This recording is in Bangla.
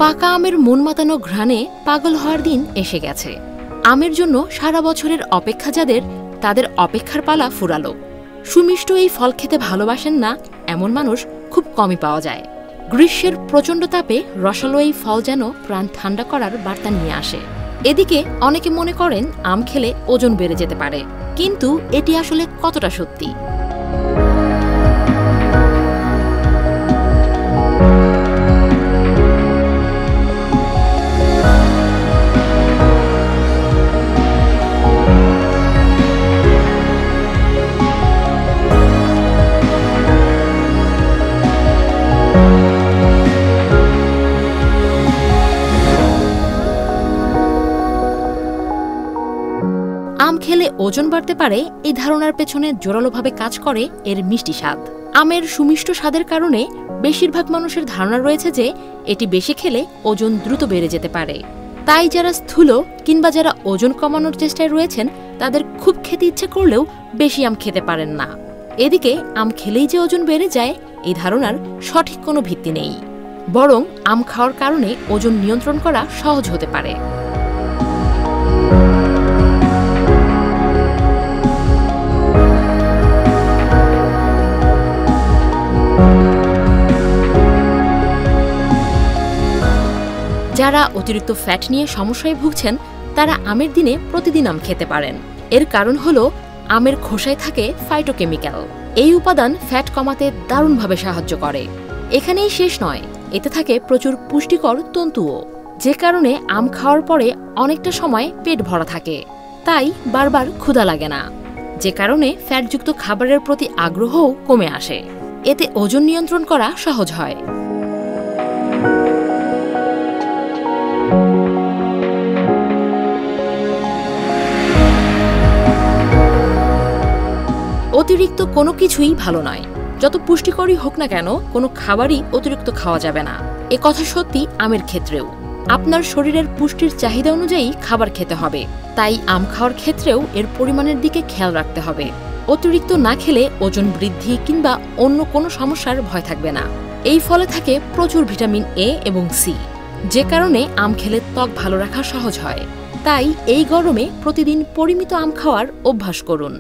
পাকা আমের মন মাতানো ঘ্রাণে পাগল হওয়ার দিন এসে গেছে। আমের জন্য সারা বছরের অপেক্ষা যাদের, তাদের অপেক্ষার পালা ফুরালো। সুমিষ্ট এই ফল খেতে ভালোবাসেন না এমন মানুষ খুব কমই পাওয়া যায়। গ্রীষ্মের প্রচণ্ড তাপে রসালো এই ফল যেন প্রাণ ঠান্ডা করার বার্তা নিয়ে আসে। এদিকে অনেকে মনে করেন আম খেলে ওজন বেড়ে যেতে পারে, কিন্তু এটি আসলে কতটা সত্যি? আম খেলে ওজন বাড়তে পারে এই ধারণার পেছনে জোরালোভাবে কাজ করে এর মিষ্টি স্বাদ। আমের সুমিষ্ট স্বাদের কারণে বেশিরভাগ মানুষের ধারণা রয়েছে যে এটি বেশি খেলে ওজন দ্রুত বেড়ে যেতে পারে। তাই যারা স্থূল কিংবা যারা ওজন কমানোর চেষ্টায় রয়েছেন তাদের খুব খেতে ইচ্ছে করলেও বেশি আম খেতে পারেন না। এদিকে আম খেলেই যে ওজন বেড়ে যায় এই ধারণার সঠিক কোনো ভিত্তি নেই, বরং আম খাওয়ার কারণে ওজন নিয়ন্ত্রণ করা সহজ হতে পারে। যারা অতিরিক্ত ফ্যাট নিয়ে সমস্যায় ভুগছেন তারা আমের দিনে প্রতিদিন আম খেতে পারেন। এর কারণ হলো আমের খোসায় থাকে ফাইটোকেমিক্যাল। এই উপাদান ফ্যাট কমাতে দারুণভাবে সাহায্য করে। এখানেই শেষ নয়, এতে থাকে প্রচুর পুষ্টিকর তন্তুও, যে কারণে আম খাওয়ার পরে অনেকটা সময় পেট ভরা থাকে, তাই বারবার ক্ষুধা লাগে না, যে কারণে ফ্যাটযুক্ত খাবারের প্রতি আগ্রহও কমে আসে। এতে ওজন নিয়ন্ত্রণ করা সহজ হয়। অতিরিক্ত কোনো কিছুই ভালো নয়। যত পুষ্টিকরই হোক না কেন, কোনো খাবারই অতিরিক্ত খাওয়া যাবে না। এ কথা সত্যি আমের ক্ষেত্রেও। আপনার শরীরের পুষ্টির চাহিদা অনুযায়ী খাবার খেতে হবে, তাই আম খাওয়ার ক্ষেত্রেও এর পরিমাণের দিকে খেয়াল রাখতে হবে। অতিরিক্ত না খেলে ওজন বৃদ্ধি কিংবা অন্য কোনো সমস্যার ভয় থাকবে না। এই ফলে থাকে প্রচুর ভিটামিন এ এবং সি, যে কারণে আম খেলে ত্বক ভালো রাখা সহজ হয়। তাই এই গরমে প্রতিদিন পরিমিত আম খাওয়ার অভ্যাস করুন।